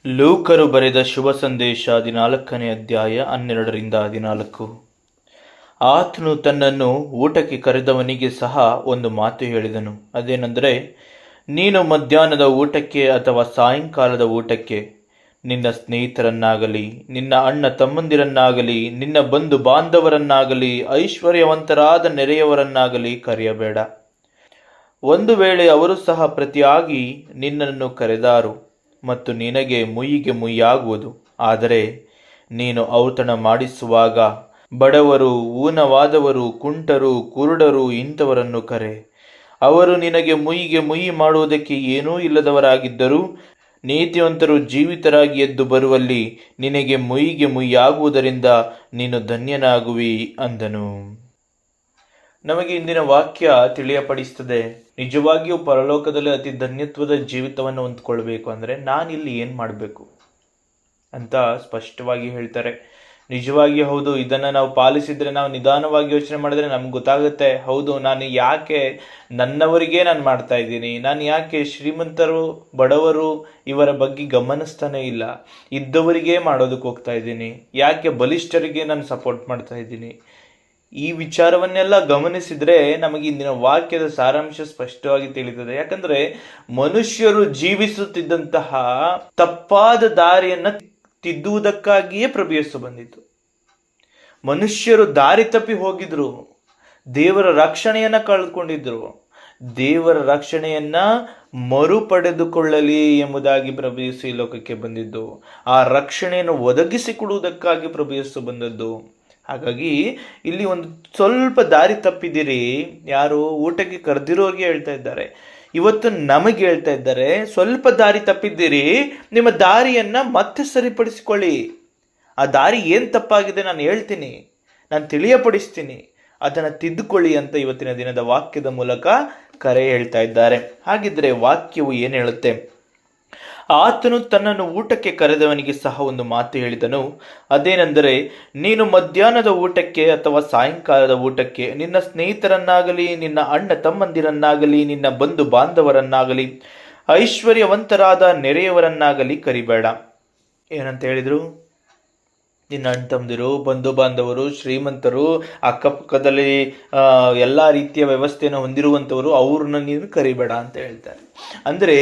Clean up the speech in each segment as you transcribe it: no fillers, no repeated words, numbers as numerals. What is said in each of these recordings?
ಲೂಕರು ಬರೆದ ಶುಭ ಸಂದೇಶ 14ನೇ ಅಧ್ಯಾಯ 12-14. ಆತನು ತನ್ನನ್ನು ಊಟಕ್ಕೆ ಕರೆದವನಿಗೆ ಸಹ ಒಂದು ಮಾತು ಹೇಳಿದನು. ಅದೇನೆಂದರೆ, ನೀನು ಮಧ್ಯಾಹ್ನದ ಊಟಕ್ಕೆ ಅಥವಾ ಸಾಯಂಕಾಲದ ಊಟಕ್ಕೆ ನಿನ್ನ ಸ್ನೇಹಿತರನ್ನಾಗಲಿ, ನಿನ್ನ ಅಣ್ಣ ತಮ್ಮಂದಿರನ್ನಾಗಲಿ, ನಿನ್ನ ಬಂಧು ಬಾಂಧವರನ್ನಾಗಲಿ, ಐಶ್ವರ್ಯವಂತರಾದ ನೆರೆಯವರನ್ನಾಗಲಿ ಕರೆಯಬೇಡ. ಒಂದು ವೇಳೆ ಅವರು ಸಹ ಪ್ರತಿಯಾಗಿ ನಿನ್ನನ್ನು ಕರೆದಾರು ಮತ್ತು ನಿನಗೆ ಮುಯ್ಯಿಗೆ ಮುಯ್ಯಾಗುವುದು. ಆದರೆ ನೀನು ಔತಣ ಮಾಡಿಸುವಾಗ ಬಡವರು, ಊನವಾದವರು, ಕುಂಟರು, ಕುರುಡರು ಇಂಥವರನ್ನು ಕರೆ. ಅವರು ನಿನಗೆ ಮುಯ್ಯಿಗೆ ಮುಯ್ಯಿ ಮಾಡುವುದಕ್ಕೆ ಏನೂ ಇಲ್ಲದವರಾಗಿದ್ದರೂ ನೀತಿವಂತರು ಜೀವಿತರಾಗಿ ಎದ್ದು ಬರುವಲ್ಲಿ ನಿನಗೆ ಮುಯ್ಯಿಗೆ ಮುಯ್ಯಾಗುವುದರಿಂದ ನೀನು ಧನ್ಯನಾಗುವಿ ಅಂದನು. ನಮಗೆ ಇಂದಿನ ವಾಕ್ಯ ತಿಳಿಯಪಡಿಸ್ತದೆ, ನಿಜವಾಗಿಯೂ ಪರಲೋಕದಲ್ಲಿ ಅತಿ ಧನ್ಯತ್ವದ ಜೀವಿತವನ್ನು ಹೊಂದ್ಕೊಳ್ಬೇಕು ಅಂದರೆ ನಾನಿಲ್ಲಿ ಏನು ಮಾಡಬೇಕು ಅಂತ ಸ್ಪಷ್ಟವಾಗಿ ಹೇಳ್ತಾರೆ. ನಿಜವಾಗಿ ಹೌದು, ಇದನ್ನು ನಾವು ಪಾಲಿಸಿದರೆ, ನಾವು ನಿಧಾನವಾಗಿ ಯೋಚನೆ ಮಾಡಿದ್ರೆ ನಮ್ಗೆ ಗೊತ್ತಾಗುತ್ತೆ, ಹೌದು ನಾನು ಯಾಕೆ ನನ್ನವರಿಗೇ ನಾನು ಮಾಡ್ತಾ ಇದ್ದೀನಿ, ನಾನು ಯಾಕೆ ಶ್ರೀಮಂತರು ಬಡವರು ಇವರ ಬಗ್ಗೆ ಗಮನಿಸ್ತಾನೆ ಇಲ್ಲ, ಇದ್ದವರಿಗೇ ಮಾಡೋದಕ್ಕೆ ಹೋಗ್ತಾ ಇದ್ದೀನಿ, ಯಾಕೆ ಬಲಿಷ್ಠರಿಗೆ ನಾನು ಸಪೋರ್ಟ್ ಮಾಡ್ತಾ ಇದ್ದೀನಿ. ಈ ವಿಚಾರವನ್ನೆಲ್ಲ ಗಮನಿಸಿದ್ರೆ ನಮಗೆ ಇಂದಿನ ವಾಕ್ಯದ ಸಾರಾಂಶ ಸ್ಪಷ್ಟವಾಗಿ ತಿಳಿತದೆ. ಯಾಕಂದ್ರೆ ಮನುಷ್ಯರು ಜೀವಿಸುತ್ತಿದ್ದಂತಹ ತಪ್ಪಾದ ದಾರಿಯನ್ನ ತಿದ್ದುವುದಕ್ಕಾಗಿಯೇ ಪ್ರಭು ಯೇಸು ಬಂದಿತು. ಮನುಷ್ಯರು ದಾರಿ ತಪ್ಪಿ ಹೋಗಿದ್ರು, ದೇವರ ರಕ್ಷಣೆಯನ್ನ ಕಳೆದುಕೊಂಡಿದ್ರು. ದೇವರ ರಕ್ಷಣೆಯನ್ನ ಮರುಪಡೆದುಕೊಳ್ಳಲಿ ಎಂಬುದಾಗಿ ಪ್ರಭು ಯೇಸು ಈ ಲೋಕಕ್ಕೆ ಬಂದಿದ್ದು. ಆ ರಕ್ಷಣೆಯನ್ನು ಒದಗಿಸಿಕೊಡುವುದಕ್ಕಾಗಿ ಪ್ರಭು ಯೇಸು ಬಂದದ್ದು. ಹಾಗಾಗಿ ಇಲ್ಲಿ ಒಂದು ಸ್ವಲ್ಪ ದಾರಿ ತಪ್ಪಿದಿರಿ, ಯಾರು ಊಟಕ್ಕೆ ಕರೆದಿರೋರಿಗೆ ಹೇಳ್ತಾ ಇದ್ದಾರೆ, ಇವತ್ತು ನಮಗೆ ಹೇಳ್ತಾ ಇದ್ದಾರೆ, ಸ್ವಲ್ಪ ದಾರಿ ತಪ್ಪಿದ್ದೀರಿ, ನಿಮ್ಮ ದಾರಿಯನ್ನ ಮತ್ತೆ ಸರಿಪಡಿಸಿಕೊಳ್ಳಿ. ಆ ದಾರಿ ಏನು ತಪ್ಪಾಗಿದೆ ನಾನು ಹೇಳ್ತೀನಿ, ನಾನು ತಿಳಿಯಪಡಿಸ್ತೀನಿ, ಅದನ್ನು ತಿದ್ದುಕೊಳ್ಳಿ ಅಂತ ಇವತ್ತಿನ ದಿನದ ವಾಕ್ಯದ ಮೂಲಕ ಕರೆ ಹೇಳ್ತಾ ಇದ್ದಾರೆ. ಹಾಗಿದ್ರೆ ವಾಕ್ಯವು ಏನು ಹೇಳುತ್ತೆ? ಆತನು ತನ್ನನ್ನು ಊಟಕ್ಕೆ ಕರೆದವನಿಗೆ ಸಹ ಒಂದು ಮಾತು ಹೇಳಿದನು. ಅದೇನೆಂದರೆ, ನೀನು ಮಧ್ಯಾಹ್ನದ ಊಟಕ್ಕೆ ಅಥವಾ ಸಾಯಂಕಾಲದ ಊಟಕ್ಕೆ ನಿನ್ನ ಸ್ನೇಹಿತರನ್ನಾಗಲಿ, ನಿನ್ನ ಅಣ್ಣ ತಮ್ಮಂದಿರನ್ನಾಗಲಿ, ನಿನ್ನ ಬಂಧು ಬಾಂಧವರನ್ನಾಗಲಿ, ಐಶ್ವರ್ಯವಂತರಾದ ನೆರೆಯವರನ್ನಾಗಲಿ ಕರಿಬೇಡ. ಏನಂತ ಹೇಳಿದ್ರು? ನಿನ್ನ ಅಣ್ಣ ತಮ್ಮದಿರು, ಬಂಧು ಬಾಂಧವರು, ಶ್ರೀಮಂತರು, ಅಕ್ಕಪಕ್ಕದಲ್ಲಿ ಎಲ್ಲ ರೀತಿಯ ವ್ಯವಸ್ಥೆಯನ್ನು ಹೊಂದಿರುವಂಥವರು, ಅವ್ರನ್ನ ನೀನು ಕರಿಬೇಡ ಅಂತ ಹೇಳ್ತಾರೆ. ಅಂದರೆ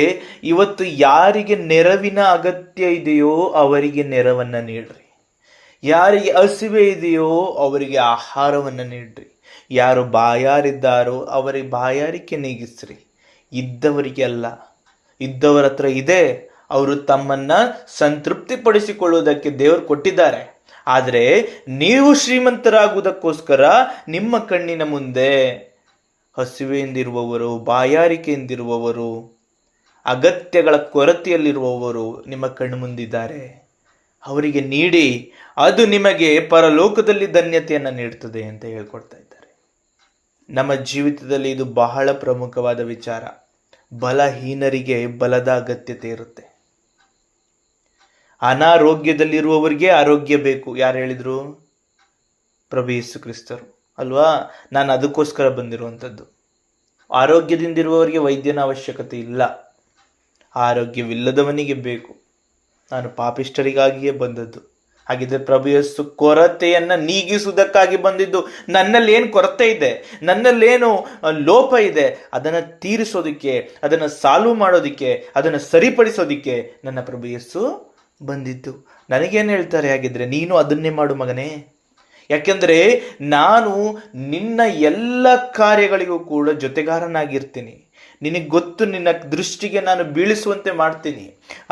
ಇವತ್ತು ಯಾರಿಗೆ ನೆರವಿನ ಅಗತ್ಯ ಇದೆಯೋ ಅವರಿಗೆ ನೆರವನ್ನು ನೀಡ್ರಿ, ಯಾರಿಗೆ ಹಸಿವೆ ಇದೆಯೋ ಅವರಿಗೆ ಆಹಾರವನ್ನು ನೀಡ್ರಿ, ಯಾರು ಬಾಯಾರಿದ್ದಾರೋ ಅವರಿಗೆ ಬಾಯಾರಿಕೆ ನೀಗಿಸ್ರಿ. ಇದ್ದವರಿಗೆ ಅಲ್ಲ, ಇದ್ದವರ ಹತ್ರ ಇದೆ, ಅವರು ತಮ್ಮನ್ನ ಸಂತೃಪ್ತಿಪಡಿಸಿಕೊಳ್ಳುವುದಕ್ಕೆ ದೇವರು ಕೊಟ್ಟಿದ್ದಾರೆ. ಆದರೆ ನೀವು ಶ್ರೀಮಂತರಾಗುವುದಕ್ಕೋಸ್ಕರ ನಿಮ್ಮ ಕಣ್ಣಿನ ಮುಂದೆ ಹಸಿವೆಯಿಂದಿರುವವರು, ಬಾಯಾರಿಕೆಯಿಂದಿರುವವರು, ಅಗತ್ಯಗಳ ಕೊರತೆಯಲ್ಲಿರುವವರು ನಿಮ್ಮ ಕಣ್ಣು ಮುಂದಿದ್ದಾರೆ. ಅವರಿಗೆ ನೀಡಿ, ಅದು ನಿಮಗೆ ಪರಲೋಕದಲ್ಲಿ ಧನ್ಯತೆಯನ್ನು ನೀಡುತ್ತದೆ ಅಂತ ಹೇಳ್ಕೊಡ್ತಾ ಇದ್ದಾರೆ. ನಮ್ಮ ಜೀವಿತದಲ್ಲಿ ಇದು ಬಹಳ ಪ್ರಮುಖವಾದ ವಿಚಾರ. ಬಲಹೀನರಿಗೆ ಬಲದ ಅಗತ್ಯತೆ ಇರುತ್ತೆ. ಅನಾರೋಗ್ಯದಲ್ಲಿರುವವರಿಗೆ ಆರೋಗ್ಯ ಬೇಕು. ಯಾರು ಹೇಳಿದ್ರು? ಪ್ರಭು ಯೇಸು ಕ್ರಿಸ್ತರು ಅಲ್ವಾ? ನಾನು ಅದಕ್ಕೋಸ್ಕರ ಬಂದಿರುವಂಥದ್ದು. ಆರೋಗ್ಯದಿಂದಿರುವವರಿಗೆ ವೈದ್ಯನ ಅವಶ್ಯಕತೆ ಇಲ್ಲ, ಆರೋಗ್ಯವಿಲ್ಲದವನಿಗೆ ಬೇಕು. ನಾನು ಪಾಪಿಷ್ಠರಿಗಾಗಿಯೇ ಬಂದದ್ದು. ಹಾಗಿದ್ರೆ ಪ್ರಭು ಯೇಸು ಕೊರತೆಯನ್ನ ನೀಗಿಸುವುದಕ್ಕಾಗಿ ಬಂದಿದ್ದು. ನನ್ನಲ್ಲಿ ಏನು ಕೊರತೆ ಇದೆ, ನನ್ನಲ್ಲೇನು ಲೋಪ ಇದೆ, ಅದನ್ನು ತೀರಿಸೋದಕ್ಕೆ, ಅದನ್ನು ಸಾಲ್ವ್ ಮಾಡೋದಕ್ಕೆ, ಅದನ್ನು ಸರಿಪಡಿಸೋದಕ್ಕೆ ನನ್ನ ಪ್ರಭು ಯೇಸು ಬಂದಿದ್ದು. ನನಗೇನು ಹೇಳ್ತಾರೆ? ಹಾಗಿದ್ರೆ ನೀನು ಅದನ್ನೇ ಮಾಡು ಮಗನೇ. ಯಾಕೆಂದರೆ ನಾನು ನಿನ್ನ ಎಲ್ಲ ಕಾರ್ಯಗಳಿಗೂ ಕೂಡ ಜೊತೆಗಾರನಾಗಿರ್ತೀನಿ. ನಿನಗೆ ಗೊತ್ತು, ನಿನ್ನ ದೃಷ್ಟಿಗೆ ನಾನು ಬೀಳಿಸುವಂತೆ ಮಾಡ್ತೀನಿ.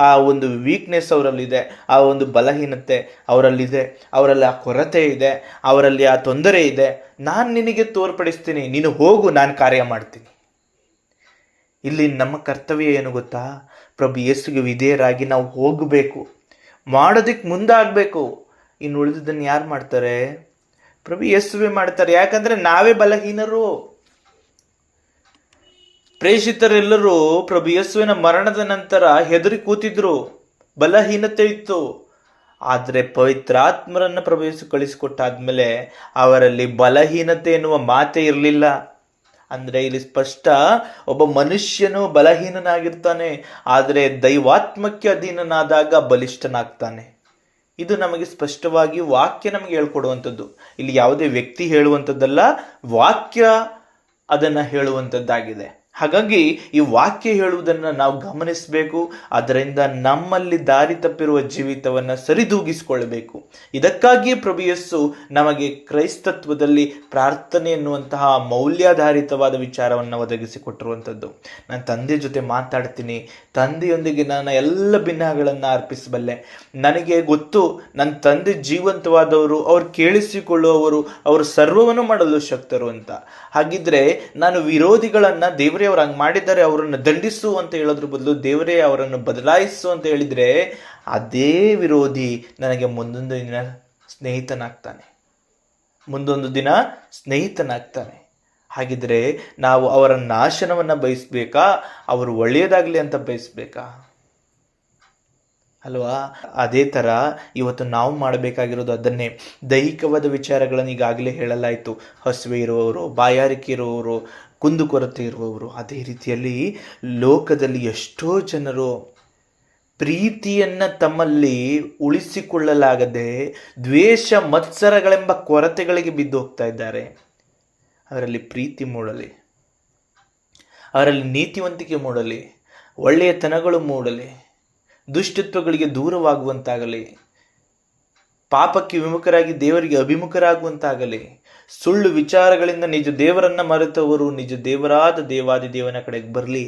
ಆ ಒಂದು ವೀಕ್ನೆಸ್ ಅವರಲ್ಲಿದೆ, ಆ ಒಂದು ಬಲಹೀನತೆ ಅವರಲ್ಲಿದೆ, ಅವರಲ್ಲಿ ಆ ಕೊರತೆ ಇದೆ, ಅವರಲ್ಲಿ ಆ ತೊಂದರೆ ಇದೆ. ನಾನು ನಿನಗೆ ತೋರ್ಪಡಿಸ್ತೀನಿ, ನೀನು ಹೋಗು, ನಾನು ಕಾರ್ಯ ಮಾಡ್ತೀನಿ. ಇಲ್ಲಿ ನಮ್ಮ ಕರ್ತವ್ಯ ಏನು ಗೊತ್ತಾ? ಪ್ರಭು ಯೇಸುಗೆ ವಿಧೇಯರಾಗಿ ನಾವು ಹೋಗಬೇಕು, ಮಾಡೋದಕ್ಕೆ ಮುಂದಾಗಬೇಕು. ಇನ್ನು ಉಳಿದದನ್ನು ಯಾರು ಮಾಡ್ತಾರೆ? ಪ್ರಭು ಯೇಸುವೆ ಮಾಡ್ತಾರೆ. ಯಾಕಂದ್ರೆ ನಾವೇ ಬಲಹೀನರು. ಪ್ರೇಷಿತರೆಲ್ಲರೂ ಪ್ರಭು ಯೇಸುವಿನ ಮರಣದ ನಂತರ ಹೆದರಿ ಕೂತಿದ್ರು, ಬಲಹೀನತೆ ಇತ್ತು. ಆದರೆ ಪವಿತ್ರಾತ್ಮರನ್ನು ಪ್ರಭು ಯೇಸು ಕಳಿಸಿಕೊಟ್ಟಾದ್ಮೇಲೆ ಅವರಲ್ಲಿ ಬಲಹೀನತೆ ಎನ್ನುವ ಮಾತೇ ಇರಲಿಲ್ಲ. ಅಂದರೆ ಇಲ್ಲಿ ಸ್ಪಷ್ಟ, ಒಬ್ಬ ಮನುಷ್ಯನು ಬಲಹೀನನಾಗಿರ್ತಾನೆ, ಆದರೆ ದೈವಾತ್ಮಕ್ಕೆ ಅಧೀನನಾದಾಗ ಬಲಿಷ್ಠನಾಗ್ತಾನೆ. ಇದು ನಮಗೆ ಸ್ಪಷ್ಟವಾಗಿ ವಾಕ್ಯ ನಮಗೆ ಹೇಳ್ಕೊಡುವಂಥದ್ದು. ಇಲ್ಲಿ ಯಾವುದೇ ವ್ಯಕ್ತಿ ಹೇಳುವಂಥದ್ದಲ್ಲ, ವಾಕ್ಯ ಅದನ್ನು ಹೇಳುವಂಥದ್ದಾಗಿದೆ. ಹಾಗಾಗಿ ಈ ವಾಕ್ಯ ಹೇಳುವುದನ್ನು ನಾವು ಗಮನಿಸಬೇಕು. ಅದರಿಂದ ನಮ್ಮಲ್ಲಿ ದಾರಿ ತಪ್ಪಿರುವ ಜೀವಿತವನ್ನು ಸರಿದೂಗಿಸಿಕೊಳ್ಳಬೇಕು. ಇದಕ್ಕಾಗಿಯೇ ಪ್ರಭು ಯೇಸು ನಮಗೆ ಕ್ರೈಸ್ತತ್ವದಲ್ಲಿ ಪ್ರಾರ್ಥನೆ ಎನ್ನುವಂತಹ ಮೌಲ್ಯಾಧಾರಿತವಾದ ವಿಚಾರವನ್ನು ಒದಗಿಸಿಕೊಟ್ಟಿರುವಂಥದ್ದು. ನಾನು ತಂದೆ ಜೊತೆ ಮಾತಾಡ್ತೀನಿ, ತಂದೆಯೊಂದಿಗೆ ನಾನು ಎಲ್ಲ ಭಿನ್ನಗಳನ್ನು ಅರ್ಪಿಸಬಲ್ಲೆ. ನನಗೆ ಗೊತ್ತು ನನ್ನ ತಂದೆ ಜೀವಂತವಾದವರು, ಅವ್ರು ಕೇಳಿಸಿಕೊಳ್ಳುವವರು, ಅವರು ಸರ್ವವನ್ನು ಮಾಡಲು ಶಕ್ತರು ಅಂತ. ಹಾಗಿದ್ರೆ ನಾನು ವಿರೋಧಿಗಳನ್ನು ದೇವರೇ ಅವ್ರು ಹಂಗೆ ಮಾಡಿದ್ದಾರೆ ಅವರನ್ನು ದಂಡಿಸು ಅಂತ ಹೇಳೋದ್ರ ಬದಲು ದೇವರೇ ಅವರನ್ನು ಬದಲಾಯಿಸು ಅಂತ ಹೇಳಿದರೆ ಅದೇ ವಿರೋಧಿ ನನಗೆ ಮುಂದೊಂದು ದಿನ ಸ್ನೇಹಿತನಾಗ್ತಾನೆ. ಹಾಗಿದ್ರೆ ನಾವು ಅವರ ನಾಶನವನ್ನು ಬಯಸಬೇಕಾ, ಅವರು ಒಳ್ಳೆಯದಾಗಲಿ ಅಂತ ಬಯಸಬೇಕಾ? ಅಲ್ವಾ? ಅದೇ ಥರ ಇವತ್ತು ನಾವು ಮಾಡಬೇಕಾಗಿರೋದು ಅದನ್ನೇ. ದೈಹಿಕವಾದ ವಿಚಾರಗಳನ್ನು ಈಗಾಗಲೇ ಹೇಳಲಾಯಿತು. ಹಸಿವೆ ಇರುವವರು, ಬಾಯಾರಿಕೆ ಇರುವವರು, ಕುಂದುಕೊರತೆ ಇರುವವರು. ಅದೇ ರೀತಿಯಲ್ಲಿ ಲೋಕದಲ್ಲಿ ಎಷ್ಟೋ ಜನರು ಪ್ರೀತಿಯನ್ನು ತಮ್ಮಲ್ಲಿ ಉಳಿಸಿಕೊಳ್ಳಲಾಗದೆ ದ್ವೇಷ ಮತ್ಸರಗಳೆಂಬ ಕೊರತೆಗಳಿಗೆ ಬಿದ್ದು ಹೋಗ್ತಾ ಇದ್ದಾರೆ. ಅವರಲ್ಲಿ ಪ್ರೀತಿ ಮೂಡಲಿ, ಅವರಲ್ಲಿ ನೀತಿವಂತಿಕೆ ಮೂಡಲಿ, ಒಳ್ಳೆಯತನಗಳು ಮೂಡಲಿ, ದುಷ್ಟತ್ವಗಳಿಗೆ ದೂರವಾಗುವಂತಾಗಲಿ, ಪಾಪಕ್ಕೆ ವಿಮುಖರಾಗಿ ದೇವರಿಗೆ ಅಭಿಮುಖರಾಗುವಂತಾಗಲಿ. ಸುಳ್ಳು ವಿಚಾರಗಳಿಂದ ನಿಜ ದೇವರನ್ನು ಮರೆತವರು ನಿಜ ದೇವರಾದ ದೇವಾದಿ ದೇವನ ಕಡೆಗೆ ಬರಲಿ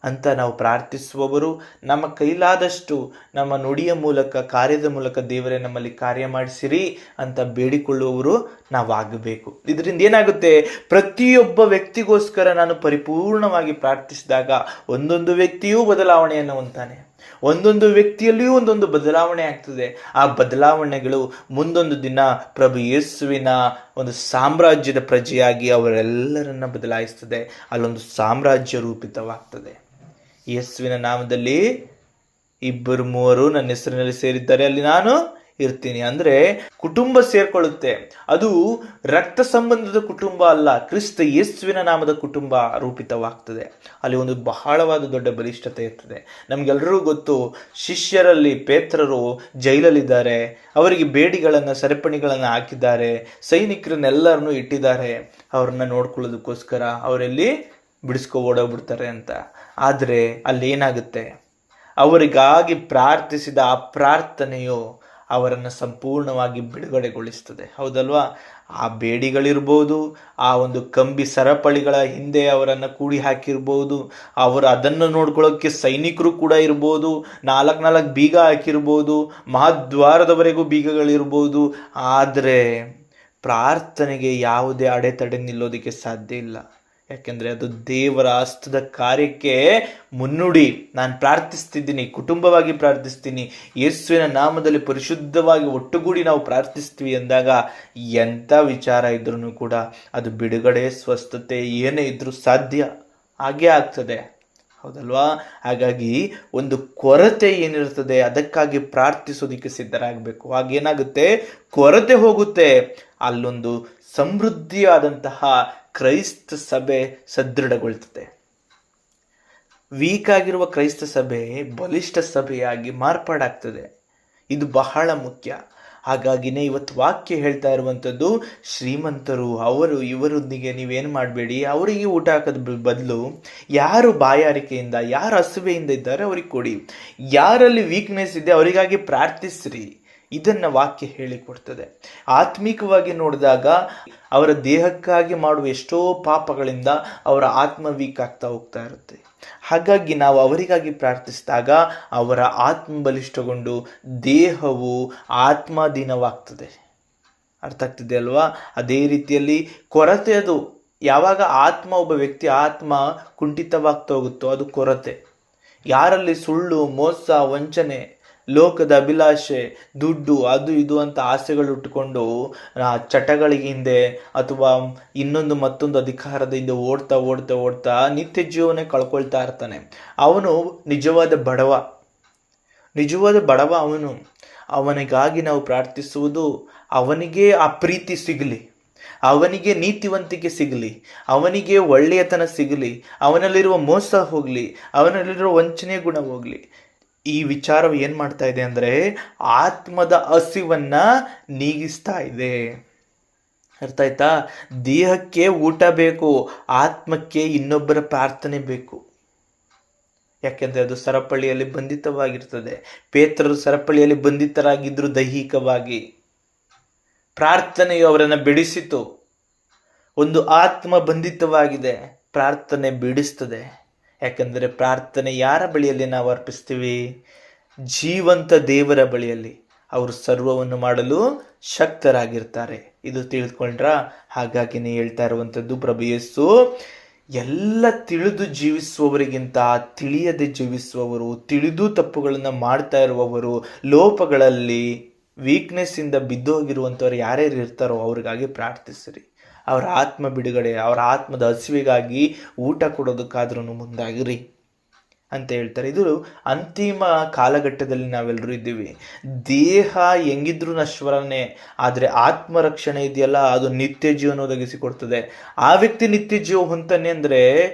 ಅಂತ ನಾವು ಪ್ರಾರ್ಥಿಸುವವರು. ನಮ್ಮ ಕೈಲಾದಷ್ಟು ನಮ್ಮ ನುಡಿಯ ಮೂಲಕ, ಕಾರ್ಯದ ಮೂಲಕ ದೇವರೇ ನಮ್ಮಲ್ಲಿ ಕಾರ್ಯ ಮಾಡಿಸಿರಿ ಅಂತ ಬೇಡಿಕೊಳ್ಳುವವರು ನಾವಾಗಬೇಕು. ಇದರಿಂದ ಏನಾಗುತ್ತೆ, ಪ್ರತಿಯೊಬ್ಬ ವ್ಯಕ್ತಿಗೋಸ್ಕರ ನಾನು ಪರಿಪೂರ್ಣವಾಗಿ ಪ್ರಾರ್ಥಿಸಿದಾಗ ಒಂದೊಂದು ವ್ಯಕ್ತಿಯೂ ಬದಲಾವಣೆಯನ್ನು ಹೊಂದ್ತಾನೆ. ಒಂದೊಂದು ವ್ಯಕ್ತಿಯಲ್ಲಿಯೂ ಒಂದೊಂದು ಬದಲಾವಣೆ ಆಗ್ತದೆ. ಆ ಬದಲಾವಣೆಗಳು ಮುಂದೊಂದು ದಿನ ಪ್ರಭು ಯೇಸುವಿನ ಒಂದು ಸಾಮ್ರಾಜ್ಯದ ಪ್ರಜೆಯಾಗಿ ಅವರೆಲ್ಲರನ್ನ ಬದಲಾಯಿಸ್ತದೆ. ಅಲ್ಲೊಂದು ಸಾಮ್ರಾಜ್ಯ ರೂಪಿತವಾಗ್ತದೆ. ಯೇಸುವಿನ ನಾಮದಲ್ಲಿ 2-3 ನನ್ನ ಹೆಸರಿನಲ್ಲಿ ಸೇರಿದ್ದಾರೆ, ಅಲ್ಲಿ ನಾನು ಇರ್ತೀನಿ. ಅಂದರೆ ಕುಟುಂಬ ಸೇರ್ಕೊಳ್ಳುತ್ತೆ. ಅದು ರಕ್ತ ಸಂಬಂಧದ ಕುಟುಂಬ ಅಲ್ಲ, ಕ್ರಿಸ್ತ ಯೇಸುವಿನ ನಾಮದ ಕುಟುಂಬ ರೂಪಿತವಾಗ್ತದೆ. ಅಲ್ಲಿ ಒಂದು ಬಹಳವಾದ ದೊಡ್ಡ ಬಲಿಷ್ಠತೆ ಇರ್ತದೆ. ನಮಗೆಲ್ಲರಿಗೂ ಗೊತ್ತು, ಶಿಷ್ಯರಲ್ಲಿ ಪೇತ್ರರು ಜೈಲಲ್ಲಿದ್ದಾರೆ. ಅವರಿಗೆ ಬೇಡಿಗಳನ್ನು, ಸರಪಣಿಗಳನ್ನು ಹಾಕಿದ್ದಾರೆ. ಸೈನಿಕರನ್ನೆಲ್ಲರನ್ನೂ ಇಟ್ಟಿದ್ದಾರೆ ಅವ್ರನ್ನ ನೋಡ್ಕೊಳ್ಳೋದಕ್ಕೋಸ್ಕರ. ಅವರಲ್ಲಿ ಓಡೋಗ್ಬಿಡ್ತಾರೆ ಅಂತ. ಆದರೆ ಅಲ್ಲೇನಾಗುತ್ತೆ, ಅವರಿಗಾಗಿ ಪ್ರಾರ್ಥಿಸಿದ ಆ ಪ್ರಾರ್ಥನೆಯು ಅವರನ್ನು ಸಂಪೂರ್ಣವಾಗಿ ಬಿಡುಗಡೆಗೊಳಿಸ್ತದೆ. ಹೌದಲ್ವಾ? ಆ ಬೇಡಿಗಳಿರ್ಬೋದು, ಆ ಒಂದು ಕಂಬಿ ಸರಪಳಿಗಳ ಹಿಂದೆ ಅವರನ್ನು ಕೂಡಿ ಹಾಕಿರ್ಬೋದು, ಅವರು ಅದನ್ನು ನೋಡ್ಕೊಳ್ಳೋಕ್ಕೆ ಸೈನಿಕರು ಕೂಡ ಇರ್ಬೋದು, 4 ಬೀಗ ಹಾಕಿರ್ಬೋದು, ಮಹಾದ್ವಾರದವರೆಗೂ ಬೀಗಗಳಿರ್ಬೋದು. ಆದರೆ ಪ್ರಾರ್ಥನೆಗೆ ಯಾವುದೇ ಅಡೆತಡೆ ನಿಲ್ಲೋದಕ್ಕೆ ಸಾಧ್ಯ ಇಲ್ಲ. ಯಾಕೆಂದರೆ ಅದು ದೇವರ ಹಸ್ತದ ಕಾರ್ಯಕ್ಕೆ ಮುನ್ನುಡಿ. ನಾನು ಪ್ರಾರ್ಥಿಸ್ತಿದ್ದೀನಿ, ಕುಟುಂಬವಾಗಿ ಪ್ರಾರ್ಥಿಸ್ತೀನಿ, ಯೇಸುವಿನ ನಾಮದಲ್ಲಿ ಪರಿಶುದ್ಧವಾಗಿ ಒಟ್ಟುಗೂಡಿ ನಾವು ಪ್ರಾರ್ಥಿಸ್ತೀವಿ ಅಂದಾಗ ಎಂಥ ವಿಚಾರ ಇದ್ರೂ ಕೂಡ ಅದು ಬಿಡುಗಡೆ, ಸ್ವಸ್ಥತೆ ಏನೇ ಇದ್ರೂ ಸಾಧ್ಯ ಹಾಗೇ ಆಗ್ತದೆ. ಹೌದಲ್ವಾ? ಹಾಗಾಗಿ ಒಂದು ಕೊರತೆ ಏನಿರ್ತದೆ ಅದಕ್ಕಾಗಿ ಪ್ರಾರ್ಥಿಸೋದಕ್ಕೆ ಸಿದ್ಧರಾಗಬೇಕು. ಹಾಗೇನಾಗುತ್ತೆ, ಕೊರತೆ ಹೋಗುತ್ತೆ, ಅಲ್ಲೊಂದು ಸಮೃದ್ಧಿಯಾದಂತಹ ಕ್ರೈಸ್ತ ಸಭೆ ಸದೃಢಗೊಳ್ತದೆ. ವೀಕ್ ಆಗಿರುವ ಕ್ರೈಸ್ತ ಸಭೆ ಬಲಿಷ್ಠ ಸಭೆಯಾಗಿ ಮಾರ್ಪಾಡಾಗ್ತದೆ. ಇದು ಬಹಳ ಮುಖ್ಯ. ಹಾಗಾಗಿನೇ ಇವತ್ತು ವಾಕ್ಯ ಹೇಳ್ತಾ ಇರುವಂಥದ್ದು, ಶ್ರೀಮಂತರು ಅವರು ಇವರೊಂದಿಗೆ ನೀವೇನು ಮಾಡಬೇಡಿ, ಅವರಿಗೆ ಊಟ ಹಾಕೋದ ಬದಲು ಯಾರು ಬಾಯಾರಿಕೆಯಿಂದ, ಯಾರು ಹಸುವೆಯಿಂದ ಇದ್ದಾರೆ ಅವ್ರಿಗೆ ಕೊಡಿ, ಯಾರಲ್ಲಿ ವೀಕ್ನೆಸ್ ಇದೆ ಅವರಿಗಾಗಿ ಪ್ರಾರ್ಥಿಸ್ರಿ. ಇದನ್ನು ವಾಕ್ಯ ಹೇಳಿಕೊಡ್ತದೆ. ಆತ್ಮಿಕವಾಗಿ ನೋಡಿದಾಗ ಅವರ ದೇಹಕ್ಕಾಗಿ ಮಾಡುವ ಎಷ್ಟೋ ಪಾಪಗಳಿಂದ ಅವರ ಆತ್ಮ ವೀಕ್ ಆಗ್ತಾ ಹೋಗ್ತಾ ಇರುತ್ತೆ. ಹಾಗಾಗಿ ನಾವು ಅವರಿಗಾಗಿ ಪ್ರಾರ್ಥಿಸಿದಾಗ ಅವರ ಆತ್ಮ ಬಲಿಷ್ಠಗೊಂಡು ದೇಹವು ಆತ್ಮಾಧೀನವಾಗ್ತದೆ. ಅರ್ಥ ಆಗ್ತಿದೆ ಅಲ್ವಾ? ಅದೇ ರೀತಿಯಲ್ಲಿ ಕೊರತೆ, ಅದು ಯಾವಾಗ ಒಬ್ಬ ವ್ಯಕ್ತಿ ಆತ್ಮ ಕುಂಠಿತವಾಗ್ತಾ ಹೋಗುತ್ತೋ ಅದು ಕೊರತೆ. ಯಾರಲ್ಲಿ ಸುಳ್ಳು, ಮೋಸ, ವಂಚನೆ, ಲೋಕದ ಅಭಿಲಾಷೆ, ದುಡ್ಡು, ಅದು ಇದು ಅಂತ ಆಸೆಗಳು ಇಟ್ಟುಕೊಂಡು ಚಟಗಳಿಗೆ ಹಿಂದೆ ಅಥವಾ ಮತ್ತೊಂದು ಅಧಿಕಾರದ ಹಿಂದೆ ಓಡ್ತಾ ಓಡ್ತಾ ಓಡ್ತಾ ನಿತ್ಯ ಜೀವನ ಕಳ್ಕೊಳ್ತಾ ಇರ್ತಾನೆ. ಅವನು ನಿಜವಾದ ಬಡವ ಅವನು. ಅವನಿಗಾಗಿ ನಾವು ಪ್ರಾರ್ಥಿಸುವುದು ಅವನಿಗೆ ಆ ಪ್ರೀತಿ ಸಿಗಲಿ, ಅವನಿಗೆ ನೀತಿವಂತಿಕೆ ಸಿಗಲಿ, ಅವನಿಗೆ ಒಳ್ಳೆಯತನ ಸಿಗಲಿ, ಅವನಲ್ಲಿರುವ ಮೋಸ ಹೋಗಲಿ, ಅವನಲ್ಲಿರುವ ವಂಚನೆಯ ಗುಣ ಹೋಗಲಿ. ಈ ವಿಚಾರವು ಏನು ಮಾಡ್ತಾ ಇದೆ ಅಂದರೆ ಆತ್ಮದ ಹಸಿವನ್ನ ನೀಗಿಸ್ತಾ ಇದೆ. ಅರ್ಥ ಆಯ್ತಾ? ದೇಹಕ್ಕೆ ಊಟ ಬೇಕು, ಆತ್ಮಕ್ಕೆ ಇನ್ನೊಬ್ಬರ ಪ್ರಾರ್ಥನೆ ಬೇಕು. ಯಾಕೆಂದರೆ ಅದು ಸರಪಳಿಯಲ್ಲಿ ಬಂಧಿತವಾಗಿರ್ತದೆ. ಪೇತ್ರರು ಸರಪಳಿಯಲ್ಲಿ ಬಂಧಿತರಾಗಿದ್ದರು ದೈಹಿಕವಾಗಿ. ಪ್ರಾರ್ಥನೆಯು ಅವರನ್ನು ಬಿಡಿಸಿತು. ಒಂದು ಆತ್ಮ ಬಂಧಿತವಾಗಿದೆ, ಪ್ರಾರ್ಥನೆ ಬಿಡಿಸ್ತದೆ. ಯಾಕೆಂದರೆ ಪ್ರಾರ್ಥನೆ ಯಾರ ಬಳಿಯಲ್ಲಿ ನಾವು ಅರ್ಪಿಸ್ತೀವಿ? ಜೀವಂತ ದೇವರ ಬಳಿಯಲ್ಲಿ. ಅವರು ಸರ್ವವನ್ನು ಮಾಡಲು ಶಕ್ತರಾಗಿರ್ತಾರೆ. ಇದು ತಿಳಿದುಕೊಂಡ್ರ? ಹಾಗಾಗಿನೇ ಹೇಳ್ತಾ ಇರುವಂಥದ್ದು ಪ್ರಭು ಯೇಸು ಎಲ್ಲ ತಿಳಿದು ಜೀವಿಸುವವರಿಗಿಂತ ತಿಳಿಯದೆ ಜೀವಿಸುವವರು, ತಿಳಿದು ತಪ್ಪುಗಳನ್ನು ಮಾಡ್ತಾ ಇರುವವರು, ಲೋಪಗಳಲ್ಲಿ ವೀಕ್ನೆಸ್ಸಿಂದ ಬಿದ್ದೋಗಿರುವಂಥವ್ರು ಯಾರ್ಯಾರು ಇರ್ತಾರೋ ಅವ್ರಿಗಾಗಿ ಪ್ರಾರ್ಥಿಸಿರಿ. ಅವರ ಆತ್ಮ ಬಿಡುಗಡೆ, ಅವರ ಆತ್ಮದ ಹಸಿವಿಗಾಗಿ ಊಟ ಕೊಡೋದಕ್ಕಾದ್ರೂ ಮುಂದಾಗಿರಿ ಅಂತ ಹೇಳ್ತಾರೆ. ಇದು ಅಂತಿಮ ಕಾಲಘಟ್ಟದಲ್ಲಿ ನಾವೆಲ್ಲರೂ ಇದ್ದೀವಿ. ದೇಹ ಹೆಂಗಿದ್ರೂ ನಶ್ವರನೇ, ಆದರೆ ಆತ್ಮರಕ್ಷಣೆ ಇದೆಯಲ್ಲ ಅದು ನಿತ್ಯ ಜೀವನ ಒದಗಿಸಿಕೊಡ್ತದೆ. ಆ ವ್ಯಕ್ತಿ ನಿತ್ಯ ಜೀವ ಹೊಂತಾನೆ ಅಂದರೆ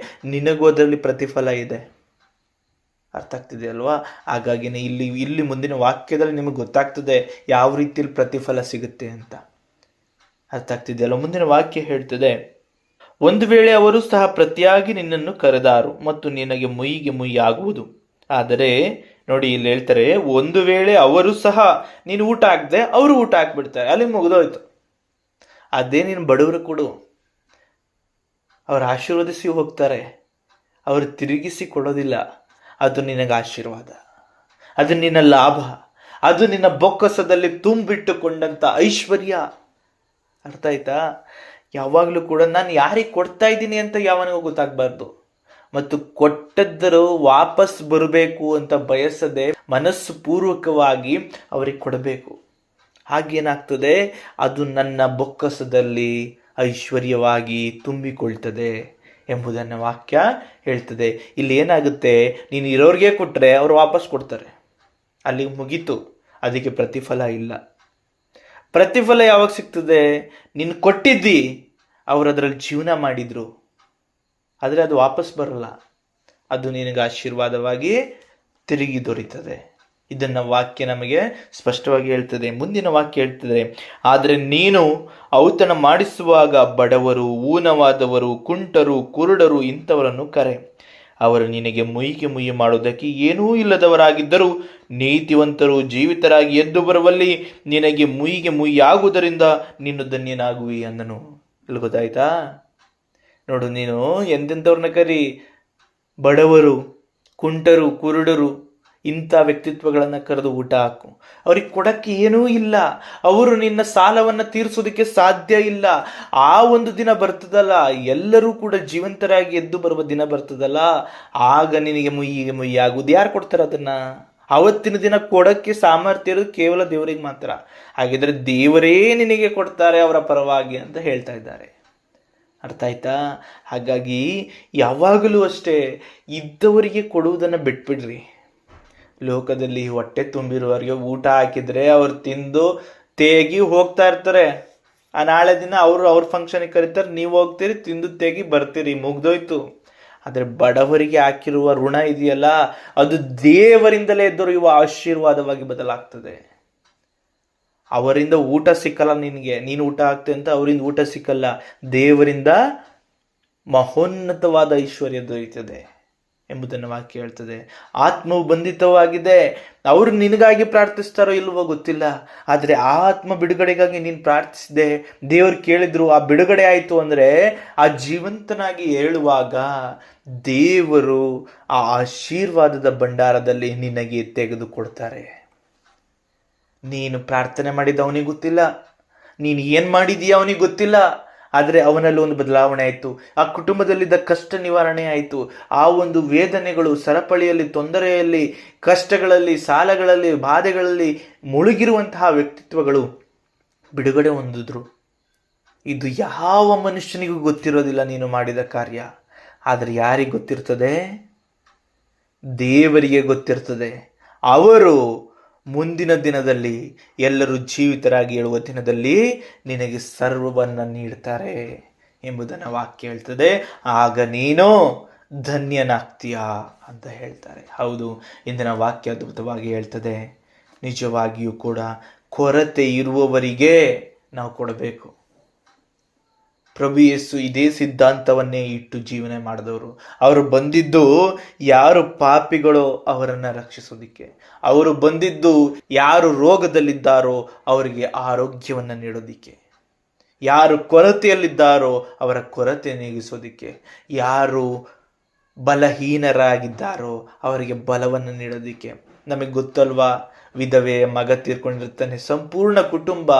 ನಿನಗೂ ಅದರಲ್ಲಿ ಪ್ರತಿಫಲ ಇದೆ. ಅರ್ಥ ಆಗ್ತಿದೆ ಅಲ್ವಾ? ಹಾಗಾಗಿನೇ ಇಲ್ಲಿ ಮುಂದಿನ ವಾಕ್ಯದಲ್ಲಿ ನಿಮಗೆ ಗೊತ್ತಾಗ್ತದೆ ಯಾವ ರೀತಿಯಲ್ಲಿ ಪ್ರತಿಫಲ ಸಿಗುತ್ತೆ ಅಂತ. ಅರ್ಥ ಆಗ್ತಿದೆಯಲ್ಲ? ಮುಂದಿನ ವಾಕ್ಯ ಹೇಳ್ತದೆ, ಒಂದು ವೇಳೆ ಅವರು ಸಹ ಪ್ರತಿಯಾಗಿ ನಿನ್ನನ್ನು ಕರೆದಾರು ಮತ್ತು ನಿನಗೆ ಮುಯ್ಯಿಗೆ ಮುಯ್ಯಾಗುವುದು. ಆದರೆ ನೋಡಿ, ಇಲ್ಲಿ ಹೇಳ್ತಾರೆ, ಒಂದು ವೇಳೆ ಅವರು ಸಹ ನೀನು ಊಟ ಹಾಕ್ದೆ ಅವರು ಊಟ ಹಾಕ್ಬಿಡ್ತಾರೆ, ಅಲ್ಲಿ ಮುಗಿದೋಯ್ತು. ಅದೇ ನೀನು ಬಡವರು ಕೊಡು, ಅವರು ಆಶೀರ್ವದಿಸಿ ಹೋಗ್ತಾರೆ, ಅವರು ತಿರುಗಿಸಿ ಕೊಡೋದಿಲ್ಲ. ಅದು ನಿನಗೆ ಆಶೀರ್ವಾದ, ಅದು ನಿನ್ನ ಲಾಭ, ಅದು ನಿನ್ನ ಬೊಕ್ಕಸದಲ್ಲಿ ತುಂಬಿಟ್ಟುಕೊಂಡಂಥ ಐಶ್ವರ್ಯ. ಅರ್ಥ ಆಯ್ತಾ? ಯಾವಾಗಲೂ ಕೂಡ ನಾನು ಯಾರಿಗೆ ಕೊಡ್ತಾ ಇದ್ದೀನಿ ಅಂತ ಯಾವನಿಗೂ ಗೊತ್ತಾಗಬಾರ್ದು. ಮತ್ತು ಕೊಟ್ಟದ್ದರು ವಾಪಸ್ ಬರಬೇಕು ಅಂತ ಬಯಸದೆ ಮನಸ್ಸು ಪೂರ್ವಕವಾಗಿ ಅವರಿಗೆ ಕೊಡಬೇಕು. ಹಾಗೇನಾಗ್ತದೆ? ಅದು ನನ್ನ ಬೊಕ್ಕಸದಲ್ಲಿ ಐಶ್ವರ್ಯವಾಗಿ ತುಂಬಿಕೊಳ್ತದೆ ಎಂಬುದನ್ನು ವಾಕ್ಯ ಹೇಳ್ತದೆ. ಇಲ್ಲಿ ಏನಾಗುತ್ತೆ? ನೀನು ಇರೋರಿಗೆ ಕೊಟ್ಟರೆ ಅವರು ವಾಪಸ್ ಕೊಡ್ತಾರೆ, ಅಲ್ಲಿಗೆ ಮುಗೀತು. ಅದಕ್ಕೆ ಪ್ರತಿಫಲ ಇಲ್ಲ. ಪ್ರತಿಫಲ ಯಾವಾಗ ಸಿಗ್ತದೆ? ನೀನು ಕೊಟ್ಟಿದ್ದಿ, ಅವರು ಅದರಲ್ಲಿ ಜೀವನ ಮಾಡಿದ್ರು, ಆದರೆ ಅದು ವಾಪಸ್ ಬರಲ್ಲ. ಅದು ನಿನಗೆ ಆಶೀರ್ವಾದವಾಗಿ ತಿರುಗಿ ದೊರೀತದೆ. ಇದನ್ನು ವಾಕ್ಯ ನಮಗೆ ಸ್ಪಷ್ಟವಾಗಿ ಹೇಳ್ತದೆ. ಮುಂದಿನ ವಾಕ್ಯ ಹೇಳ್ತದೆ, ಆದರೆ ನೀನು ಔತಣ ಮಾಡಿಸುವಾಗ ಬಡವರು, ಊನವಾದವರು, ಕುಂಟರು, ಕುರುಡರು ಇಂಥವರನ್ನು ಕರೆ. ಅವರು ನಿನಗೆ ಮುಯ್ಯಿಗೆ ಮುಯ್ಯಿ ಮಾಡುವುದಕ್ಕೆ ಏನೂ ಇಲ್ಲದವರಾಗಿದ್ದರೂ ನೀತಿವಂತರು ಜೀವಿತರಾಗಿ ಎದ್ದು ಬರುವಲ್ಲಿ ನಿನಗೆ ಮುಯ್ಯಿಗೆ ಮುಯ್ಯಾಗುವುದರಿಂದ ನೀನು ಧನ್ಯನಾಗುವಿ ಅಂದನು. ಇಲ್ಲಿ ಗೊತ್ತಾಯ್ತಾ? ನೋಡು, ನೀನು ಎಂತೆಂಥವ್ರನ್ನ ಕರಿ, ಬಡವರು, ಕುಂಟರು, ಕುರುಡರು ಇಂಥ ವ್ಯಕ್ತಿತ್ವಗಳನ್ನು ಕರೆದು ಊಟ ಹಾಕು. ಅವ್ರಿಗೆ ಕೊಡಕ್ಕೆ ಏನೂ ಇಲ್ಲ, ಅವರು ನಿನ್ನ ಸಾಲವನ್ನು ತೀರಿಸೋದಕ್ಕೆ ಸಾಧ್ಯ ಇಲ್ಲ. ಆ ಒಂದು ದಿನ ಬರ್ತದಲ್ಲ, ಎಲ್ಲರೂ ಕೂಡ ಜೀವಂತರಾಗಿ ಎದ್ದು ಬರುವ ದಿನ ಬರ್ತದಲ್ಲ, ಆಗ ನಿನಗೆ ಮುಯ್ಯಿಗೆ ಮುಯ್ಯಾಗುವುದು. ಯಾರು ಕೊಡ್ತಾರೆ ಅದನ್ನು? ಅವತ್ತಿನ ದಿನ ಕೊಡೋಕ್ಕೆ ಸಾಮರ್ಥ್ಯ ಇರೋದು ಕೇವಲ ದೇವರಿಗೆ ಮಾತ್ರ. ಹಾಗಿದ್ರೆ ದೇವರೇ ನಿನಗೆ ಕೊಡ್ತಾರೆ ಅವರ ಪರವಾಗಿ ಅಂತ ಹೇಳ್ತಾ ಇದ್ದಾರೆ. ಅರ್ಥ ಆಯ್ತಾ? ಹಾಗಾಗಿ ಯಾವಾಗಲೂ ಅಷ್ಟೇ ಇದ್ದವರಿಗೆ ಕೊಡುವುದನ್ನು ಬಿಟ್ಬಿಡ್ರಿ. ಲೋಕದಲ್ಲಿ ಹೊಟ್ಟೆ ತುಂಬಿರುವವರಿಗೆ ಊಟ ಹಾಕಿದರೆ ಅವ್ರು ತಿಂದು ತೇಗಿ ಹೋಗ್ತಾ ಇರ್ತಾರೆ. ಆ ನಾಳೆ ದಿನ ಅವ್ರ ಫಂಕ್ಷನಿಗೆ ಕರೀತಾರೆ, ನೀವು ಹೋಗ್ತೀರಿ, ತಿಂದು ತೇಗಿ ಬರ್ತೀರಿ, ಮುಗ್ದೋಯ್ತು. ಆದರೆ ಬಡವರಿಗೆ ಹಾಕಿರುವ ಋಣ ಇದೆಯಲ್ಲ, ಅದು ದೇವರಿಂದಲೇ ದೊರೆಯುವ ಆಶೀರ್ವಾದವಾಗಿ ಬದಲಾಗ್ತದೆ. ಅವರಿಂದ ಊಟ ಸಿಕ್ಕಲ್ಲ ನಿನಗೆ, ನೀನು ಊಟ ಹಾಕ್ತೆ ಅಂತ ಅವರಿಂದ ಊಟ ಸಿಕ್ಕಲ್ಲ. ದೇವರಿಂದ ಮಹೋನ್ನತವಾದ ಐಶ್ವರ್ಯ ದೊರೆಯುತ್ತದೆ ಎಂಬುದನ್ನು ವಾಕ್ಯ ಹೇಳ್ತದೆ. ಆತ್ಮವು ಬಂಧಿತವಾಗಿದೆ. ಅವರು ನಿನಗಾಗಿ ಪ್ರಾರ್ಥಿಸ್ತಾರೋ ಇಲ್ವೋ ಗೊತ್ತಿಲ್ಲ, ಆದರೆ ಆ ಆತ್ಮ ಬಿಡುಗಡೆಗಾಗಿ ನೀನು ಪ್ರಾರ್ಥಿಸಿದೆ, ದೇವರು ಕೇಳಿದ್ರು, ಆ ಬಿಡುಗಡೆ ಆಯಿತು ಅಂದರೆ ಆ ಜೀವಂತನಾಗಿ ಹೇಳುವಾಗ ದೇವರು ಆ ಆಶೀರ್ವಾದದ ಭಂಡಾರದಲ್ಲಿ ನಿನಗೆ ತೆಗೆದುಕೊಡ್ತಾರೆ. ನೀನು ಪ್ರಾರ್ಥನೆ ಮಾಡಿದ ಅವನಿಗೆ ಗೊತ್ತಿಲ್ಲ, ನೀನು ಏನು ಮಾಡಿದೀಯ ಅವನಿಗೆ ಗೊತ್ತಿಲ್ಲ, ಆದರೆ ಅವನಲ್ಲಿ ಒಂದು ಬದಲಾವಣೆ ಆಯಿತು. ಆ ಕುಟುಂಬದಲ್ಲಿದ್ದ ಕಷ್ಟ ನಿವಾರಣೆ ಆಯಿತು. ಆ ಒಂದು ವೇದನೆಗಳು, ಸರಪಳಿಯಲ್ಲಿ, ತೊಂದರೆಯಲ್ಲಿ, ಕಷ್ಟಗಳಲ್ಲಿ, ಸಾಲಗಳಲ್ಲಿ, ಬಾಧೆಗಳಲ್ಲಿ ಮುಳುಗಿರುವಂತಹ ವ್ಯಕ್ತಿತ್ವಗಳು ಬಿಡುಗಡೆ ಹೊಂದಿದ್ರು. ಇದು ಯಾವ ಮನುಷ್ಯನಿಗೂ ಗೊತ್ತಿರೋದಿಲ್ಲ ನೀನು ಮಾಡಿದ ಕಾರ್ಯ. ಆದರೆ ಯಾರಿಗೆ ಗೊತ್ತಿರ್ತದೆ? ದೇವರಿಗೆ ಗೊತ್ತಿರ್ತದೆ. ಅವರು ಮುಂದಿನ ದಿನದಲ್ಲಿ ಎಲ್ಲರೂ ಜೀವಿತರಾಗಿ ಹೇಳುವ ದಿನದಲ್ಲಿ ನಿನಗೆ ಸರ್ವವನ್ನು ನೀಡ್ತಾರೆ ಎಂಬುದನ್ನು ವಾಕ್ಯ ಹೇಳ್ತದೆ. ಆಗ ನೀನು ಧನ್ಯನಾಗ್ತೀಯಾ ಅಂತ ಹೇಳ್ತಾರೆ. ಹೌದು, ಇಂದಿನ ವಾಕ್ಯ ಅದ್ಭುತವಾಗಿ ಹೇಳ್ತದೆ. ನಿಜವಾಗಿಯೂ ಕೂಡ ಕೊರತೆ ಇರುವವರಿಗೆ ನಾವು ಕೊಡಬೇಕು. ಪ್ರಭು ಯೇಸು ಇದೇ ಸಿದ್ಧಾಂತವನ್ನೇ ಇಟ್ಟು ಜೀವನ ಮಾಡಿದವರು. ಅವರು ಬಂದಿದ್ದು ಯಾರು ಪಾಪಿಗಳೋ ಅವರನ್ನು ರಕ್ಷಿಸೋದಿಕ್ಕೆ, ಅವರು ಬಂದಿದ್ದು ಯಾರು ರೋಗದಲ್ಲಿದ್ದಾರೋ ಅವರಿಗೆ ಆರೋಗ್ಯವನ್ನು ನೀಡೋದಿಕ್ಕೆ, ಯಾರು ಕೊರತೆಯಲ್ಲಿದ್ದಾರೋ ಅವರ ಕೊರತೆ ನೀಗಿಸೋದಿಕ್ಕೆ, ಯಾರು ಬಲಹೀನರಾಗಿದ್ದಾರೋ ಅವರಿಗೆ ಬಲವನ್ನು ನೀಡೋದಿಕ್ಕೆ. ನಮಗೆ ಗೊತ್ತಲ್ವಾ, ವಿಧವೆ ಮಗ ತೀರ್ಕೊಂಡಿರ್ತಾನೆ, ಸಂಪೂರ್ಣ ಕುಟುಂಬ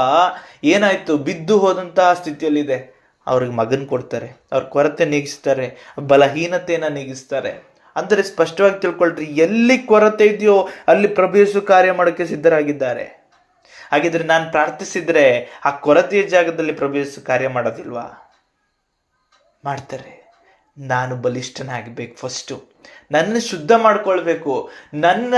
ಏನಾಯ್ತು, ಬಿದ್ದು ಹೋದಂತಹ ಸ್ಥಿತಿಯಲ್ಲಿದೆ. ಅವ್ರಿಗೆ ಮಗನ್ ಕೊಡ್ತಾರೆ, ಅವ್ರ ಕೊರತೆ ನೀಗಿಸ್ತಾರೆ, ಬಲಹೀನತೆಯನ್ನು ನೀಗಿಸ್ತಾರೆ. ಅಂದರೆ ಸ್ಪಷ್ಟವಾಗಿ ತಿಳ್ಕೊಳ್ರಿ, ಎಲ್ಲಿ ಕೊರತೆ ಇದೆಯೋ ಅಲ್ಲಿ ಪ್ರಭು ಯೇಸು ಕಾರ್ಯ ಮಾಡೋಕ್ಕೆ ಸಿದ್ಧರಾಗಿದ್ದಾರೆ. ಹಾಗಿದ್ರೆ ನಾನು ಪ್ರಾರ್ಥಿಸಿದ್ರೆ ಆ ಕೊರತೆಯ ಜಾಗದಲ್ಲಿ ಪ್ರಭು ಯೇಸು ಕಾರ್ಯ ಮಾಡೋದಿಲ್ವಾ? ಮಾಡ್ತಾರೆ. ನಾನು ಬಲಿಷ್ಠನಾಗಬೇಕು. ಫಸ್ಟು ನನ್ನನ್ನು ಶುದ್ಧ ಮಾಡ್ಕೊಳ್ಬೇಕು. ನನ್ನ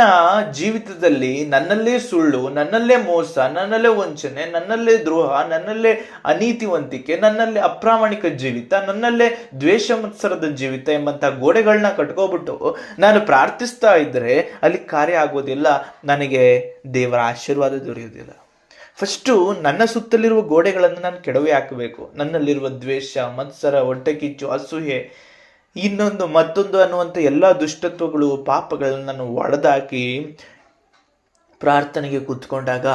ಜೀವಿತದಲ್ಲಿ ನನ್ನಲ್ಲೇ ಸುಳ್ಳು, ನನ್ನಲ್ಲೇ ಮೋಸ, ನನ್ನಲ್ಲೇ ವಂಚನೆ, ನನ್ನಲ್ಲೇ ದ್ರೋಹ, ನನ್ನಲ್ಲೇ ಅನೀತಿವಂತಿಕೆ, ನನ್ನಲ್ಲೇ ಅಪ್ರಾಮಾಣಿಕ ಜೀವಿತ, ನನ್ನಲ್ಲೇ ದ್ವೇಷ ಮತ್ಸರದ ಜೀವಿತ ಎಂಬಂಥ ಗೋಡೆಗಳನ್ನ ಕಟ್ಕೋಬಿಟ್ಟು ನಾನು ಪ್ರಾರ್ಥಿಸ್ತಾ ಇದ್ದರೆ ಅಲ್ಲಿ ಕಾರ್ಯ ಆಗೋದಿಲ್ಲ, ನನಗೆ ದೇವರ ಆಶೀರ್ವಾದ ದೊರೆಯೋದಿಲ್ಲ. ಫಸ್ಟು ನನ್ನ ಸುತ್ತಲಿರುವ ಗೋಡೆಗಳನ್ನು ನಾನು ಕೆಡವಿ ಹಾಕಬೇಕು. ನನ್ನಲ್ಲಿರುವ ದ್ವೇಷ, ಮತ್ಸರ, ಹೊಟ್ಟೆ ಕಿಚ್ಚು, ಅಸೂಯೆ, ಇನ್ನೊಂದು ಮತ್ತೊಂದು ಅನ್ನುವಂಥ ಎಲ್ಲ ದುಷ್ಟತ್ವಗಳು, ಪಾಪಗಳನ್ನು ನಾನು ಒಡೆದಾಕಿ ಪ್ರಾರ್ಥನೆಗೆ ಕೂತ್ಕೊಂಡಾಗ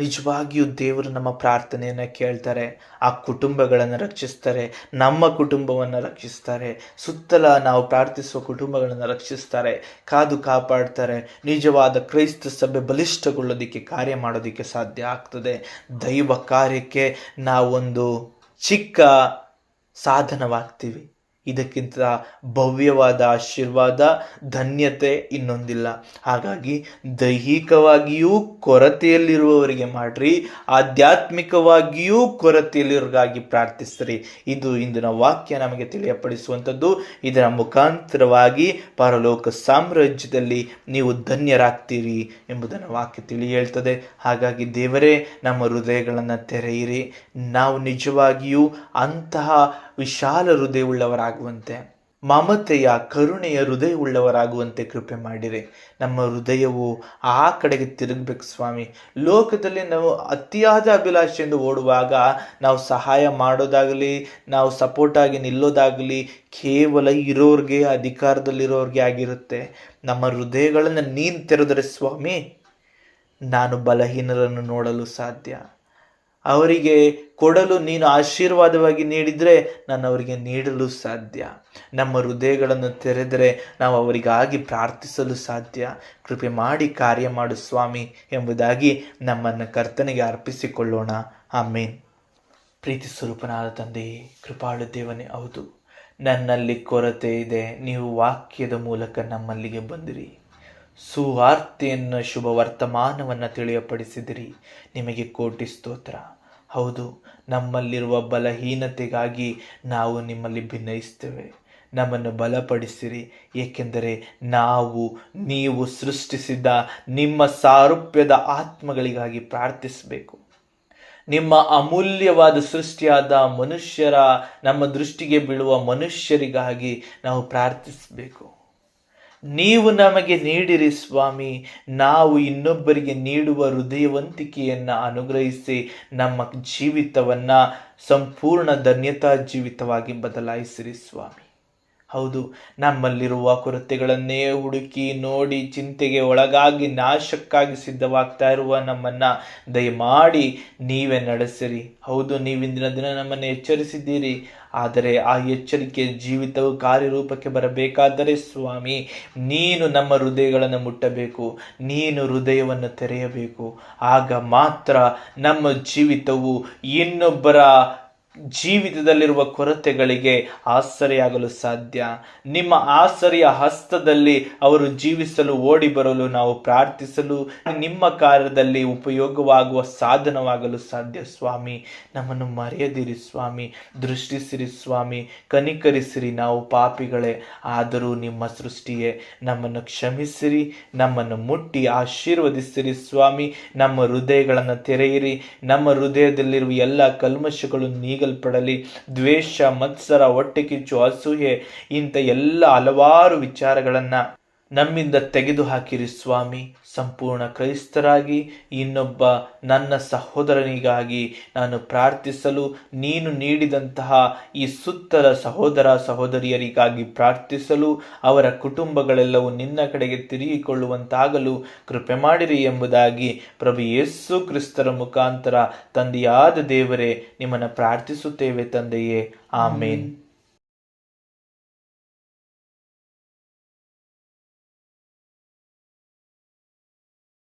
ನಿಜವಾಗಿಯೂ ದೇವರು ನಮ್ಮ ಪ್ರಾರ್ಥನೆಯನ್ನು ಕೇಳ್ತಾರೆ. ಆ ಕುಟುಂಬಗಳನ್ನು ರಕ್ಷಿಸ್ತಾರೆ, ನಮ್ಮ ಕುಟುಂಬವನ್ನು ರಕ್ಷಿಸ್ತಾರೆ, ಸುತ್ತಲ ನಾವು ಪ್ರಾರ್ಥಿಸುವ ಕುಟುಂಬಗಳನ್ನು ರಕ್ಷಿಸ್ತಾರೆ, ಕಾದು ಕಾಪಾಡ್ತಾರೆ. ನಿಜವಾದ ಕ್ರೈಸ್ತ ಸಭೆ ಬಲಿಷ್ಠಗೊಳ್ಳೋದಕ್ಕೆ, ಕಾರ್ಯ ಮಾಡೋದಕ್ಕೆ ಸಾಧ್ಯ ಆಗ್ತದೆ. ದೈವ ಕಾರ್ಯಕ್ಕೆ ನಾವೊಂದು ಚಿಕ್ಕ ಸಾಧನವಾಗ್ತೀವಿ. ಇದಕ್ಕಿಂತ ಭವ್ಯವಾದ ಆಶೀರ್ವಾದ, ಧನ್ಯತೆ ಇನ್ನೊಂದಿಲ್ಲ. ಹಾಗಾಗಿ ದೈಹಿಕವಾಗಿಯೂ ಕೊರತೆಯಲ್ಲಿರುವವರಿಗೆ ಮಾಡ್ರಿ, ಆಧ್ಯಾತ್ಮಿಕವಾಗಿಯೂ ಕೊರತೆಯಲ್ಲಿರೋರಿಗಾಗಿ ಪ್ರಾರ್ಥಿಸ್ರಿ. ಇದು ಇಂದಿನ ವಾಕ್ಯ ನಮಗೆ ತಿಳಿಯಪಡಿಸುವಂಥದ್ದು. ಇದರ ಮುಖಾಂತರವಾಗಿ ಪರಲೋಕ ಸಾಮ್ರಾಜ್ಯದಲ್ಲಿ ನೀವು ಧನ್ಯರಾಗ್ತೀರಿ ಎಂಬುದನ್ನು ವಾಕ್ಯ ತಿಳಿ ಹೇಳ್ತದೆ. ಹಾಗಾಗಿ ದೇವರೇ, ನಮ್ಮ ಹೃದಯಗಳನ್ನು ತೆರೆಯಿರಿ. ನಾವು ನಿಜವಾಗಿಯೂ ಅಂತಹ ವಿಶಾಲ ಹೃದಯವುಳ್ಳವರಾಗುವಂತೆ, ಮಮತೆಯ ಕರುಣೆಯ ಹೃದಯವುಳ್ಳವರಾಗುವಂತೆ ಕೃಪೆ ಮಾಡಿರಿ. ನಮ್ಮ ಹೃದಯವು ಆ ಕಡೆಗೆ ತಿರುಗಬೇಕು ಸ್ವಾಮಿ. ಲೋಕದಲ್ಲಿ ನಾವು ಅತಿಯಾದ ಅಭಿಲಾಷೆಯಿಂದ ಓಡುವಾಗ ನಾವು ಸಹಾಯ ಮಾಡೋದಾಗಲಿ, ನಾವು ಸಪೋರ್ಟಾಗಿ ನಿಲ್ಲೋದಾಗಲಿ ಕೇವಲ ಇರೋರಿಗೆ, ಅಧಿಕಾರದಲ್ಲಿರೋರಿಗೆ ಆಗಿರುತ್ತೆ. ನಮ್ಮ ಹೃದಯಗಳನ್ನು ನೀನು ತೆರೆದರೆ ಸ್ವಾಮಿ, ನಾನು ಬಲಹೀನರನ್ನು ನೋಡಲು ಸಾಧ್ಯ. ಅವರಿಗೆ ಕೊಡಲು ನೀನು ಆಶೀರ್ವಾದವಾಗಿ ನೀಡಿದರೆ ನಾನು ಅವರಿಗೆ ನೀಡಲು ಸಾಧ್ಯ. ನಮ್ಮ ಹೃದಯಗಳನ್ನು ತೆರೆದರೆ ನಾವು ಅವರಿಗಾಗಿ ಪ್ರಾರ್ಥಿಸಲು ಸಾಧ್ಯ. ಕೃಪೆ ಮಾಡಿ ಕಾರ್ಯ ಮಾಡು ಸ್ವಾಮಿ ಎಂಬುದಾಗಿ ನಮ್ಮನ್ನು ಕರ್ತನಿಗೆ ಅರ್ಪಿಸಿಕೊಳ್ಳೋಣ. ಆಮೇನ್. ಪ್ರೀತಿ ಸ್ವರೂಪನಾದ ತಂದೆಯೇ, ಕೃಪಾಳು ದೇವನೇ, ಹೌದು, ನನ್ನಲ್ಲಿ ಕೊರತೆ ಇದೆ. ನೀವು ವಾಕ್ಯದ ಮೂಲಕ ನಮ್ಮಲ್ಲಿಗೆ ಬಂದಿರಿ, ಸುವಾರ್ತೆಯನ್ನು, ಶುಭ ವರ್ತಮಾನವನ್ನು ತಿಳಿಯಪಡಿಸಿದಿರಿ. ನಿಮಗೆ ಕೋಟಿ ಸ್ತೋತ್ರ. ಹೌದು, ನಮ್ಮಲ್ಲಿರುವ ಬಲಹೀನತೆಗಾಗಿ ನಾವು ನಿಮ್ಮಲ್ಲಿ ಭಿನ್ನಯಿಸ್ತೇವೆ. ನಮ್ಮನ್ನು ಬಲಪಡಿಸಿರಿ, ಏಕೆಂದರೆ ನೀವು ಸೃಷ್ಟಿಸಿದ ನಿಮ್ಮ ಸಾರೂಪ್ಯದ ಆತ್ಮಗಳಿಗಾಗಿ ಪ್ರಾರ್ಥಿಸಬೇಕು. ನಿಮ್ಮ ಅಮೂಲ್ಯವಾದ ಸೃಷ್ಟಿಯಾದ ಮನುಷ್ಯರ, ನಮ್ಮ ದೃಷ್ಟಿಗೆ ಬೀಳುವ ಮನುಷ್ಯರಿಗಾಗಿ ನಾವು ಪ್ರಾರ್ಥಿಸಬೇಕು. ನೀವು ನಮಗೆ ನೀಡಿರಿ ಸ್ವಾಮಿ, ನಾವು ಇನ್ನೊಬ್ಬರಿಗೆ ನೀಡುವ ಹೃದಯವಂತಿಕೆಯನ್ನು ಅನುಗ್ರಹಿಸಿ ನಮ್ಮ ಜೀವಿತವನ್ನು ಸಂಪೂರ್ಣ ಧನ್ಯತಾ ಜೀವಿತವಾಗಿ ಬದಲಾಯಿಸಿರಿ ಸ್ವಾಮಿ. ಹೌದು, ನಮ್ಮಲ್ಲಿರುವ ಕೊರತೆಗಳನ್ನೇ ಹುಡುಕಿ ನೋಡಿ ಚಿಂತೆಗೆ ಒಳಗಾಗಿ ನಾಶಕ್ಕಾಗಿ ಸಿದ್ಧವಾಗ್ತಾ ಇರುವ ನಮ್ಮನ್ನು ದಯಮಾಡಿ ನೀವೇ ನಡೆಸಿರಿ. ಹೌದು, ನೀವಿಂದಿನ ದಿನ ನಮ್ಮನ್ನು ಎಚ್ಚರಿಸಿದ್ದೀರಿ. ಆದರೆ ಆ ಎಚ್ಚರಿಕೆ ಜೀವಿತವು ಕಾರ್ಯರೂಪಕ್ಕೆ ಬರಬೇಕಾದರೆ ಸ್ವಾಮಿ, ನೀನು ನಮ್ಮ ಹೃದಯಗಳನ್ನು ಮುಟ್ಟಬೇಕು, ನೀನು ಹೃದಯವನ್ನು ತೆರೆಯಬೇಕು. ಆಗ ಮಾತ್ರ ನಮ್ಮ ಜೀವಿತವು ಇನ್ನೊಬ್ಬರ ಜೀವಿತದಲ್ಲಿರುವ ಕೊರತೆಗಳಿಗೆ ಆಸರೆಯಾಗಲು ಸಾಧ್ಯ. ನಿಮ್ಮ ಆಸರೆಯ ಹಸ್ತದಲ್ಲಿ ಅವರು ಜೀವಿಸಲು ಓಡಿ ಬರಲು ನಾವು ಪ್ರಾರ್ಥಿಸಲು, ನಿಮ್ಮ ಕಾರ್ಯದಲ್ಲಿ ಉಪಯೋಗವಾಗುವ ಸಾಧನವಾಗಲು ಸಾಧ್ಯ. ಸ್ವಾಮಿ, ನಮ್ಮನ್ನು ಮರೆಯದಿರಿ ಸ್ವಾಮಿ, ದೃಷ್ಟಿಸಿರಿ ಸ್ವಾಮಿ, ಕನಿಕರಿಸಿರಿ. ನಾವು ಪಾಪಿಗಳೇ, ಆದರೂ ನಿಮ್ಮ ಸೃಷ್ಟಿಯೇ. ನಮ್ಮನ್ನು ಕ್ಷಮಿಸಿರಿ, ನಮ್ಮನ್ನು ಮುಟ್ಟಿ ಆಶೀರ್ವದಿಸಿರಿ ಸ್ವಾಮಿ. ನಮ್ಮ ಹೃದಯಗಳನ್ನು ತೆರೆಯಿರಿ. ನಮ್ಮ ಹೃದಯದಲ್ಲಿರುವ ಎಲ್ಲ ಕಲ್ಮಶಗಳು ನೀಗಲ್ಪಡಲಿ. ದ್ವೇಷ, ಮತ್ಸರ, ಹೊಟ್ಟೆಕಿಚ್ಚು, ಅಸೂಯೆ, ಇಂಥ ಎಲ್ಲ ಹಲವಾರು ವಿಚಾರಗಳನ್ನು ನಮ್ಮಿಂದ ತೆಗೆದು ಹಾಕಿರಿ ಸ್ವಾಮಿ. ಸಂಪೂರ್ಣ ಕ್ರೈಸ್ತರಾಗಿ ಇನ್ನೊಬ್ಬ ನನ್ನ ಸಹೋದರನಿಗಾಗಿ ನಾನು ಪ್ರಾರ್ಥಿಸಲು, ನೀನು ನೀಡಿದಂತಹ ಈ ಸುತ್ತಲ ಸಹೋದರ ಸಹೋದರಿಯರಿಗಾಗಿ ಪ್ರಾರ್ಥಿಸಲು, ಅವರ ಕುಟುಂಬಗಳೆಲ್ಲವೂ ನಿನ್ನ ಕಡೆಗೆ ತಿರುಗಿಕೊಳ್ಳುವಂತಾಗಲು ಕೃಪೆ ಮಾಡಿರಿ ಎಂಬುದಾಗಿ ಪ್ರಭು ಯೇಸು ಕ್ರಿಸ್ತರ ಮುಖಾಂತರ ತಂದೆಯಾದ ದೇವರೇ ನಿಮ್ಮನ್ನು ಪ್ರಾರ್ಥಿಸುತ್ತೇವೆ ತಂದೆಯೇ. ಆಮೇನ್.